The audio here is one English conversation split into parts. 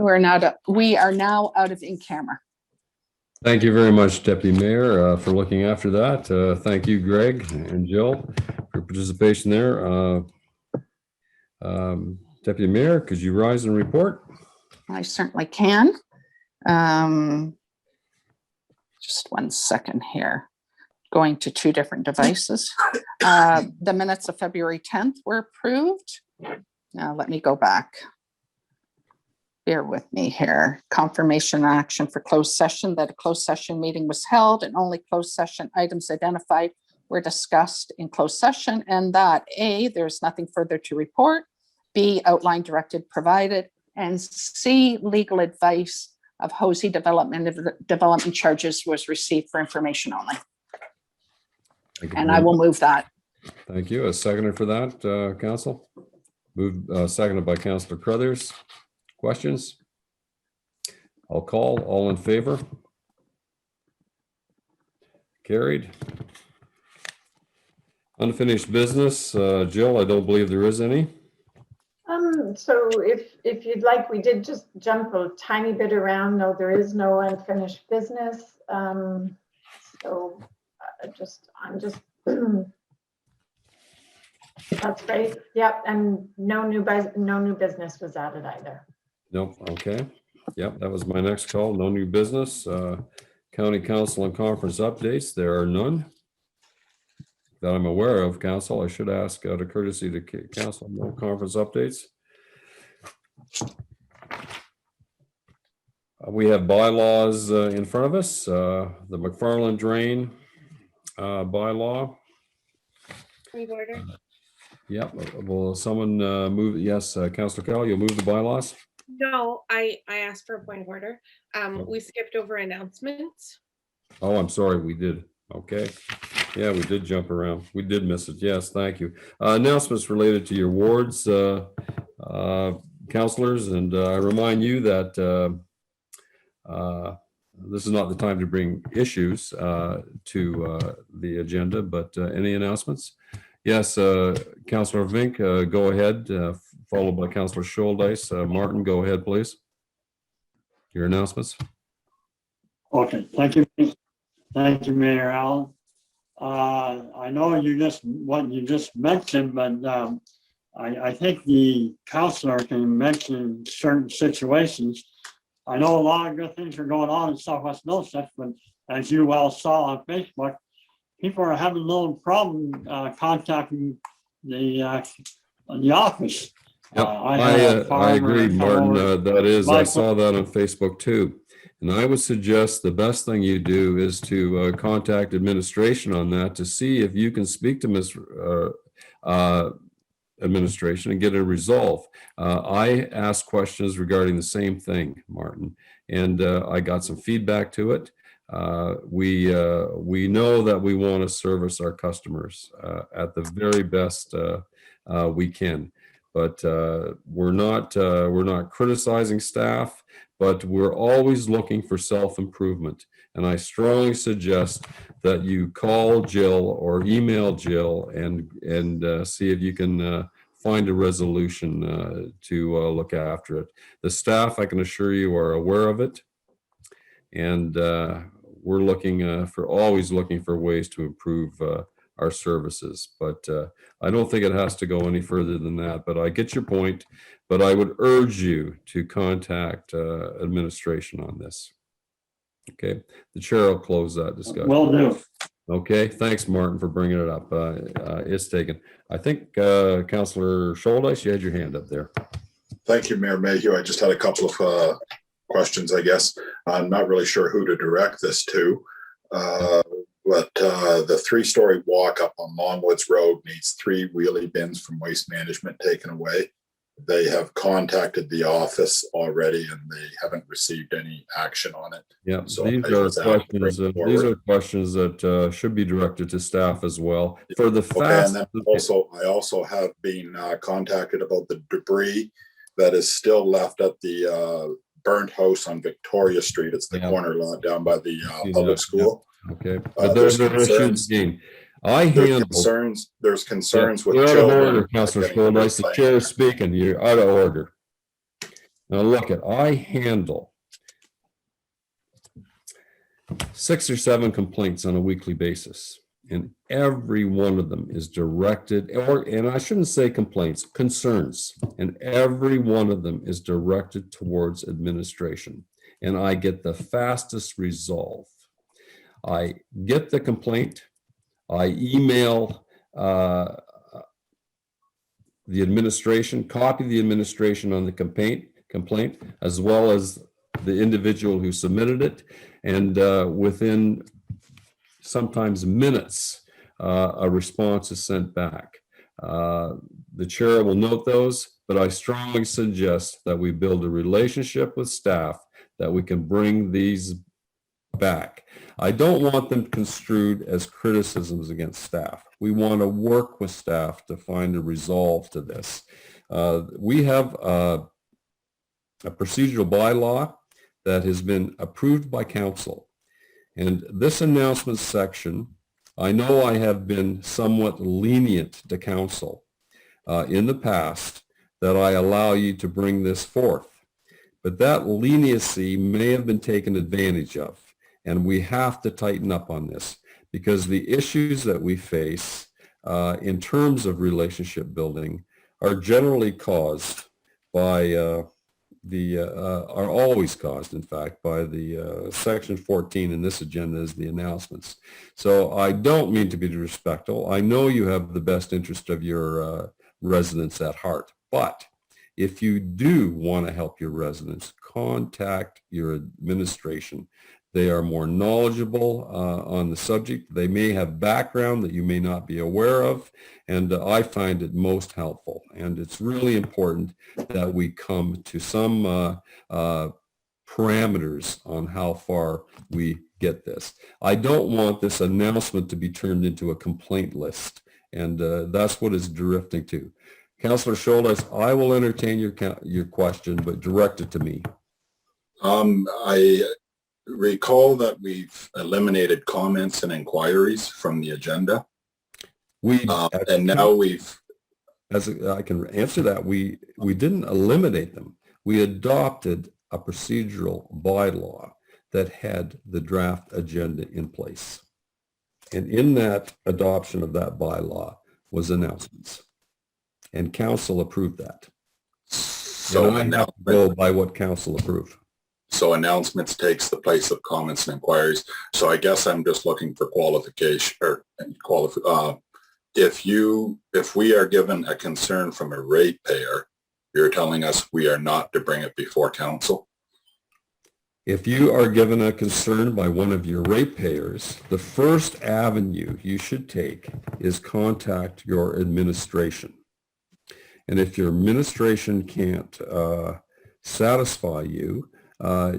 We are now out of in camera. Thank you very much, Deputy Mayor, for looking after that. Thank you, Greg and Jill, for participation there. Deputy Mayor, could you rise and report? I certainly can. Just 1 second here. Going to two different devices. The minutes of February 10th were approved. Now let me go back. Bear with me here. Confirmation action for closed session, that a closed session meeting was held and only closed session items identified were discussed in closed session, and that A, there's nothing further to report, B, outline directed provided, and C, legal advice of Hosey development charges was received for information only. And I will move that. Thank you. A seconder for that, Council. Moved, seconded by Councillor Crothers. Questions? I'll call. All in favor? Carried. Unfinished business. Jill, I don't believe there is any. So if you'd like, we did just jump a tiny bit around. No, there is no unfinished business. So I'm just that's great. Yep, and no new business was added either. Nope. Okay. Yep, that was my next call. No new business. County Council and conference updates. There are none that I'm aware of. Council, I should ask out of courtesy to Council. No conference updates. We have bylaws in front of us. The McFarland Drain bylaw. Point of order. Yep. Will someone move? Yes, Councillor Kell, you'll move the bylaws? No, I asked for a point of order. We skipped over announcements. Oh, I'm sorry, we did. Okay. Yeah, we did jump around. We did miss it. Yes, thank you. Announcements related to your wards, councillors, and I remind you that this is not the time to bring issues to the agenda, but any announcements? Yes, Councillor Vink, go ahead, followed by Councillor Scholdice. Martin, go ahead, please. Your announcements. Okay, thank you. Thank you, Mayor Allen. I know what you just mentioned, but I think the councillor can mention certain situations. I know a lot of good things are going on in Southwest Middlesex, but as you well saw on Facebook, people are having a little problem contacting the office. Yep. I agree, Martin. I saw that on Facebook too. And I would suggest the best thing you do is to contact administration on that to see if you can speak to administration and get a resolve. I asked questions regarding the same thing, Martin, and I got some feedback to it. We know that we want to service our customers at the very best we can, but we're not criticizing staff, but we're always looking for self-improvement. And I strongly suggest that you call Jill or email Jill and see if you can find a resolution to look after it. The staff, I can assure you, are aware of it. And we're always looking for ways to improve our services. But I don't think it has to go any further than that. But I get your point. But I would urge you to contact administration on this. Okay, the chair will close that discussion. Will do. Okay, thanks, Martin, for bringing it up. It's taken. I think Councillor Scholdice, you had your hand up there. Thank you, Mayor Mayhew. I just had a couple of questions, I guess. I'm not really sure who to direct this to, but the three-story walk up on Longwoods Road needs 3 wheelie bins from Waste Management taken away. They have contacted the office already and they haven't received any action on it. Yeah, so these are questions that should be directed to staff as well. For the fast. And then I also have been contacted about the debris that is still left at the burnt house on Victoria Street. It's the corner lot down by the public school. Okay, but there's issues. There's concerns with you're children. Out of order, Councillor Scholdice. The chair is speaking. You're out of order. Now look at, I handle 6 or 7 complaints on a weekly basis, and every one of them is directed, and I shouldn't say complaints, concerns, and every one of them is directed towards administration, and I get the fastest resolve. I get the complaint, I email the administration, copy the administration on the complaint, as well as the individual who submitted it. And within sometimes minutes, a response is sent back. The chair will note those, but I strongly suggest that we build a relationship with staff that we can bring these back. I don't want them construed as criticisms against staff. We want to work with staff to find a resolve to this. We have a procedural bylaw that has been approved by council. And this announcement section, I know I have been somewhat lenient to council in the past that I allow you to bring this forth. But that leniency may have been taken advantage of. And we have to tighten up on this, because the issues that we face in terms of relationship building are generally caused by are always caused, in fact, by the section 14 in this agenda is the announcements. So I don't mean to be disrespectful. I know you have the best interest of your residents at heart, but if you do want to help your residents, contact your administration. They are more knowledgeable on the subject. They may have background that you may not be aware of, and I find it most helpful. And it's really important that we come to some parameters on how far we get this. I don't want this announcement to be turned into a complaint list, and that's what it's drifting to. Councillor Scholz, I will entertain your question, but direct it to me. I recall that we've eliminated comments and inquiries from the agenda. And now we've... As I can answer that, we didn't eliminate them. We adopted a procedural bylaw that had the draft agenda in place. And in that adoption of that bylaw was announcements. And council approved that. So and I have to go by what council approved. So announcements takes the place of comments and inquiries. So I guess I'm just looking for qualification or if we are given a concern from a ratepayer, you're telling us we are not to bring it before council? If you are given a concern by one of your ratepayers, the first avenue you should take is contact your administration. And if your administration can't satisfy you,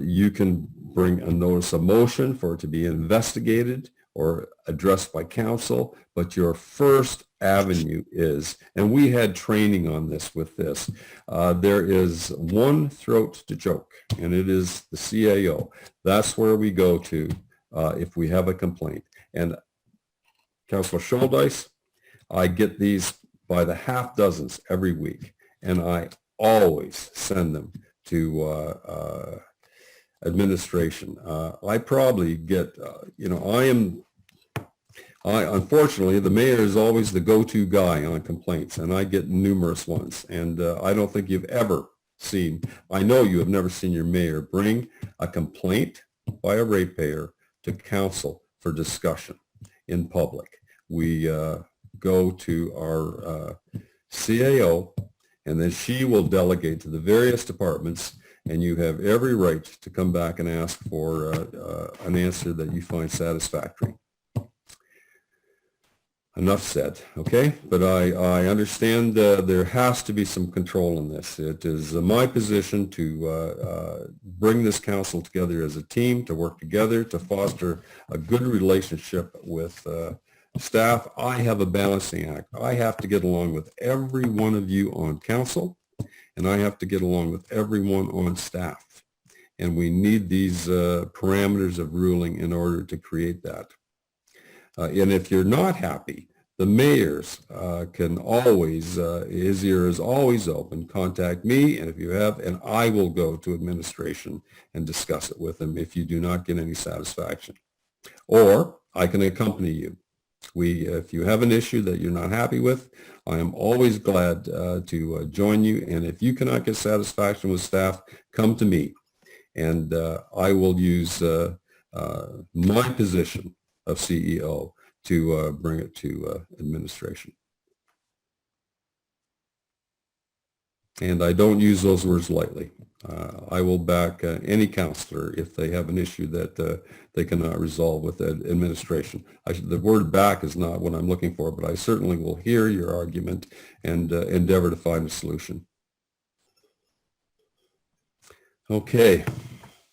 you can bring a notice of motion for it to be investigated or addressed by council, but your first avenue is, and we had training on this with this, there is one throat to choke, and it is the CAO. That's where we go to if we have a complaint. And Councillor Scholz, I get these by the half dozens every week, and I always send them to administration. I probably get, unfortunately, the mayor is always the go-to guy on complaints, and I get numerous ones. And I don't think you've ever seen, I know you have never seen your mayor bring a complaint by a ratepayer to council for discussion in public. We go to our CAO, and then she will delegate to the various departments, and you have every right to come back and ask for an answer that you find satisfactory. Enough said, okay? But I understand there has to be some control in this. It is my position to bring this council together as a team, to work together, to foster a good relationship with staff. I have a balancing act. I have to get along with every one of you on council, and I have to get along with everyone on staff. And we need these parameters of ruling in order to create that. And if you're not happy The mayor's can always, his ear is always open. Contact me, and if you have, and I will go to administration and discuss it with them if you do not get any satisfaction. Or I can accompany you. If you have an issue that you're not happy with, I am always glad to join you. And if you cannot get satisfaction with staff, come to me, and I will use my position of CEO to bring it to administration. And I don't use those words lightly. I will back any counselor if they have an issue that they cannot resolve with administration. The word back is not what I'm looking for, but I certainly will hear your argument and endeavor to find a solution. Okay.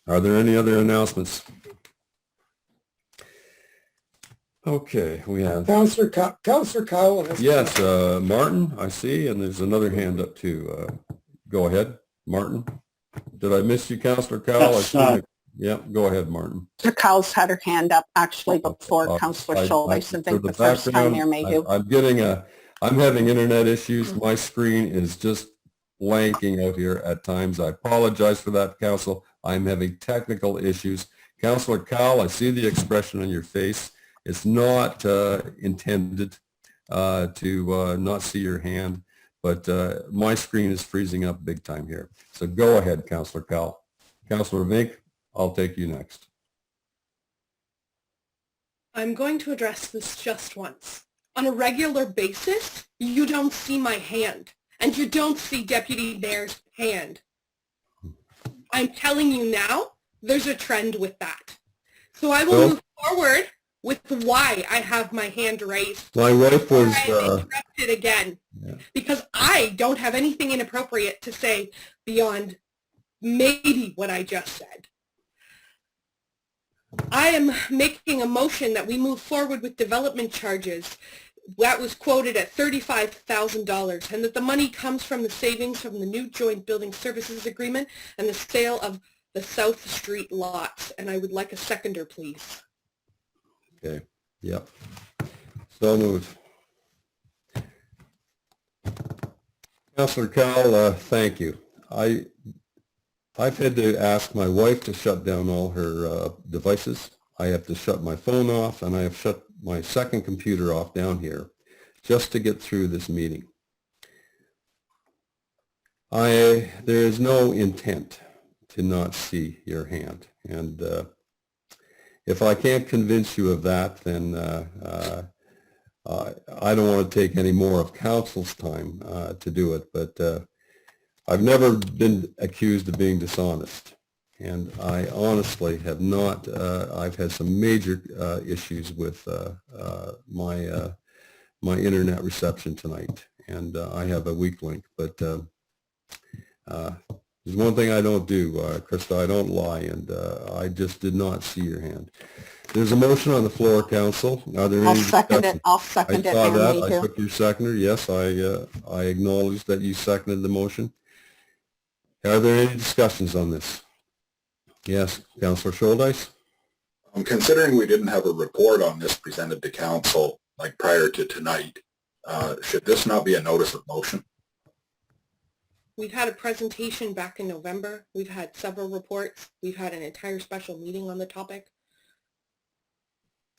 Are there any other announcements? Okay, we have. Councillor Cowell. Yes, Martin, I see, and there's another hand up too. Go ahead, Martin. Did I miss you, Councillor Cowell? Yeah, go ahead, Martin. Mr. Cowles had her hand up actually before Councillor Schultes. I think the first time Mayor Mayhew. I'm having internet issues. My screen is just blanking out here at times. I apologize for that, Council. I'm having technical issues. Councillor Cowell, I see the expression on your face. It's not intended to not see your hand, but my screen is freezing up big time here. So go ahead, Councillor Cowell. Councillor Vink, I'll take you next. I'm going to address this just once. On a regular basis, you don't see my hand, and you don't see Deputy Mayor's hand. I'm telling you now, there's a trend with that. So I will move forward with why I have my hand raised. My wife was interrupted again, because I don't have anything inappropriate to say beyond maybe what I just said. I am making a motion that we move forward with development charges. That was quoted at $35,000, and that the money comes from the savings from the new joint building services agreement and the sale of the South Street lots. And I would like a seconder, please. Okay. Yep. So moved. Councillor Cowell, thank you. I've had to ask my wife to shut down all her devices. I have to shut my phone off, and I have shut my second computer off down here just to get through this meeting. There is no intent to not see your hand, and if I can't convince you of that, then I don't want to take any more of council's time to do it, but I've never been accused of being dishonest, and I honestly have not. I've had some major issues with my internet reception tonight, and I have a weak link, but there's one thing I don't do, Krista, I don't lie, and I just did not see your hand. There's a motion on the floor, Council. Are there any discussions? I'll second it. I saw that. I took your seconder. Yes, I acknowledge that you seconded the motion. Are there any discussions on this? Yes, Councillor Schultes? Considering we didn't have a report on this presented to council like prior to tonight, should this not be a notice of motion? We've had a presentation back in November. We've had several reports. We've had an entire special meeting on the topic.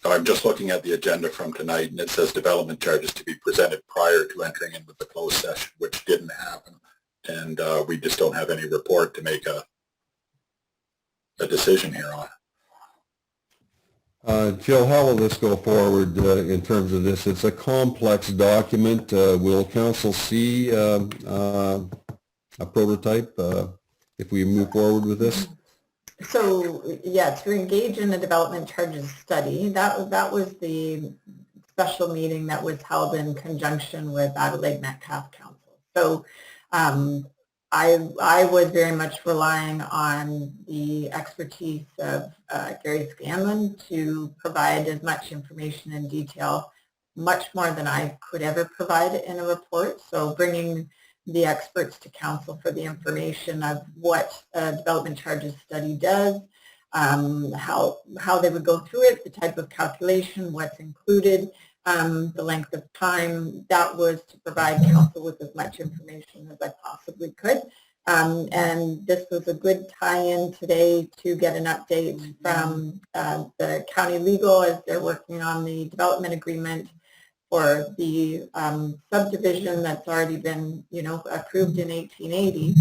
I'm just looking at the agenda from tonight, and it says development charges to be presented prior to entering into the closed session, which didn't happen. And we just don't have any report to make a decision here on. Jill, how will this go forward in terms of this? It's a complex document. Will council see a prototype if we move forward with this? So, yeah, to engage in the development charges study, that was the special meeting that was held in conjunction with Adelaide Metcalfe Council. So I was very much relying on the expertise of Gary Scanlon to provide as much information in detail, much more than I could ever provide in a report. So bringing the experts to council for the information of what a development charges study does, how they would go through it, the type of calculation, what's included, the length of time. That was to provide council with as much information as I possibly could. And this was a good tie-in today to get an update from the county legal as they're working on the development agreement for the subdivision that's already been, approved in 1880.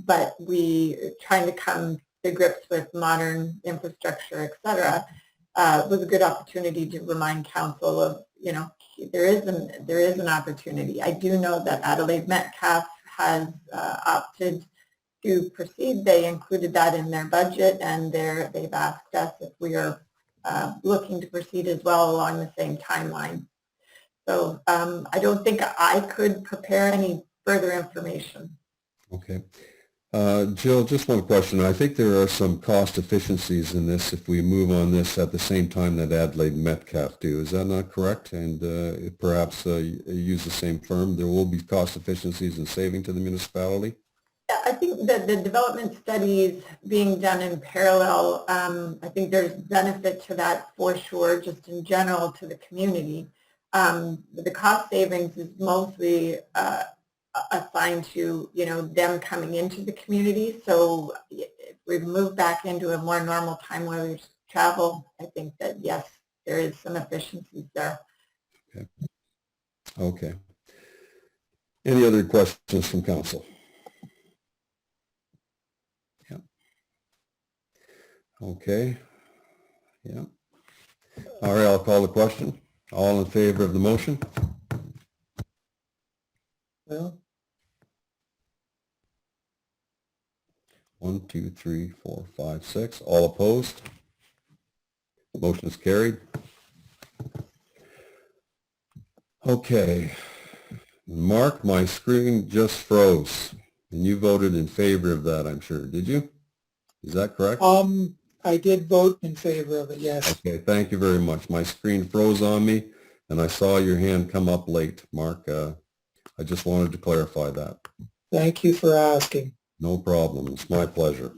But we trying to come to grips with modern infrastructure, et cetera, was a good opportunity to remind council of, there is an opportunity. I do know that Adelaide Metcalfe has opted to proceed. They included that in their budget, and they've asked us if we are looking to proceed as well along the same timeline. So I don't think I could prepare any further information. Okay. Jill, just one question. I think there are some cost efficiencies in this if we move on this at the same time that Adelaide and Metcalfe do. Is that not correct? And perhaps use the same firm. There will be cost efficiencies and saving to the municipality? Yeah, I think that the development studies being done in parallel, I think there's benefit to that for sure, just in general to the community. The cost savings is mostly assigned to, them coming into the community. So if we move back into a more normal time where there's travel, I think that, yes, there is some efficiencies there. Okay. Okay. Any other questions from council? Yeah. Okay. Yeah. All right, I'll call the question. All in favor of the motion? Well, 1, 2, 3, 4, 5, 6. All opposed? Motion is carried. Okay. Mark, my screen just froze, and you voted in favor of that, I'm sure. Did you? Is that correct? I did vote in favor of it, yes. Okay, thank you very much. My screen froze on me, and I saw your hand come up late, Mark. I just wanted to clarify that. Thank you for asking. No problem. It's my pleasure.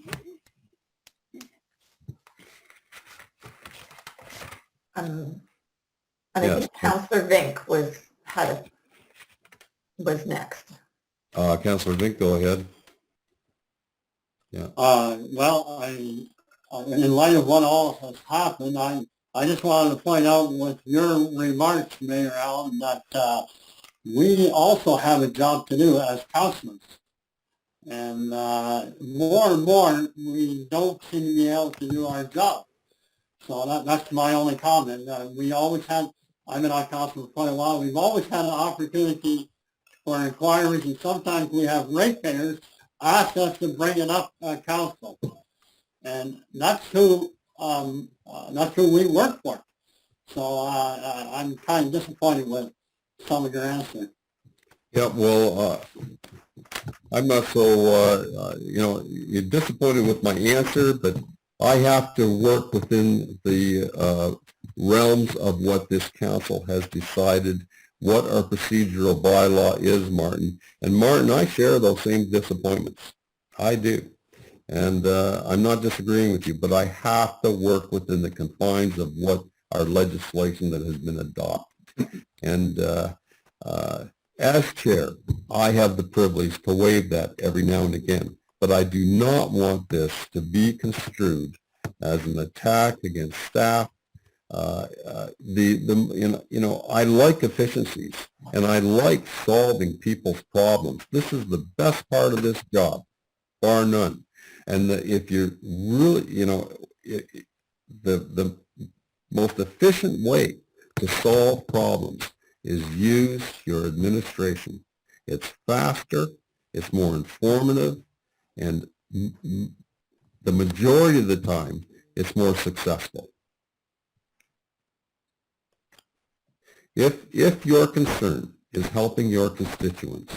And Yes. I think Councillor Vink was next. Councillor Vink, go ahead. Yeah. Well, in light of what all has happened, I just wanted to point out with your remarks, Mayor Allen, that we also have a job to do as councilors. And more and more, we don't seem to be able to do our job. So that's my only comment. We always had, I've been on council for quite a while, we've always had an opportunity for inquiries, and sometimes we have ratepayers ask us to bring it up council. And that's who we work for. So I'm kind of disappointed with some of your answers. Yeah, well, I'm not so, you're disappointed with my answer, but I have to work within the realms of what this council has decided, what our procedural bylaw is, Martin. And Martin, I share those same disappointments. I do. And I'm not disagreeing with you, but I have to work within the confines of what our legislation that has been adopted. And as chair, I have the privilege to waive that every now and again, but I do not want this to be construed as an attack against staff. I like efficiencies, and I like solving people's problems. This is the best part of this job, bar none. And if you're really, the most efficient way to solve problems is use your administration. It's faster, it's more informative, and the majority of the time, it's more successful. If your concern is helping your constituents,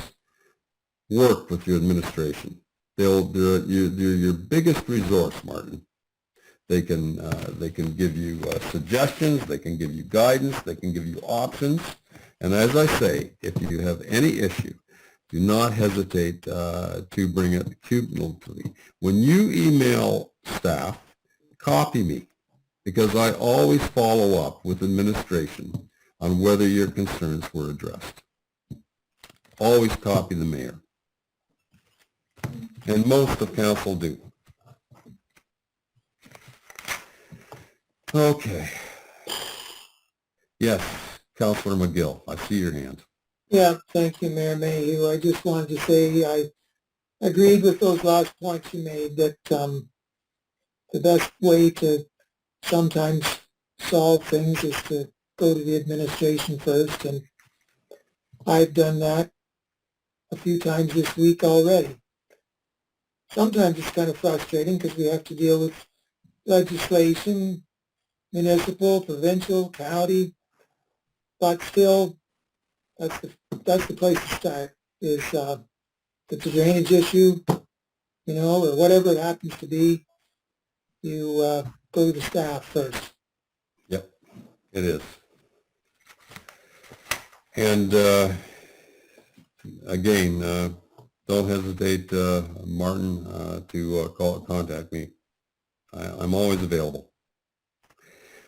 work with your administration. They're your biggest resource, Martin. They can give you suggestions, they can give you guidance, they can give you options. And as I say, if you have any issue, do not hesitate to bring it to me. When you email staff, copy me, because I always follow up with administration on whether your concerns were addressed. Always copy the mayor. And most of council do. Okay. Yes, Councillor McGill, I see your hand. Yeah, thank you, Mayor Mayhew. I just wanted to say I agreed with those last points you made, that the best way to sometimes solve things is to go to the administration first, and I've done that a few times this week already. Sometimes it's kind of frustrating because we have to deal with legislation, municipal, provincial, county, but still, that's the place to start, is if it's a drainage issue, you know, or whatever it happens to be, you go to the staff first. Yep, it is. And again, don't hesitate, Martin, to contact me. I'm always available.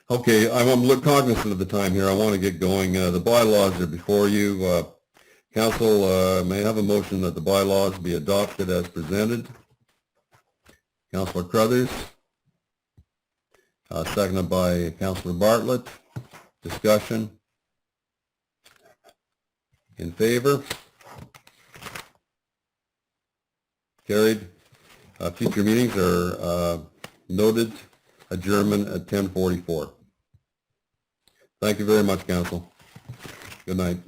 Okay, I'm cognizant of the time here. I want to get going. The bylaws are before you. Council may have a motion that the bylaws be adopted as presented. Councillor Crothers, seconded by Councillor Bartlett. Discussion. In favor? Carried. Future meetings are noted. Adjournment at 10:44. Thank you very much, Council. Good night.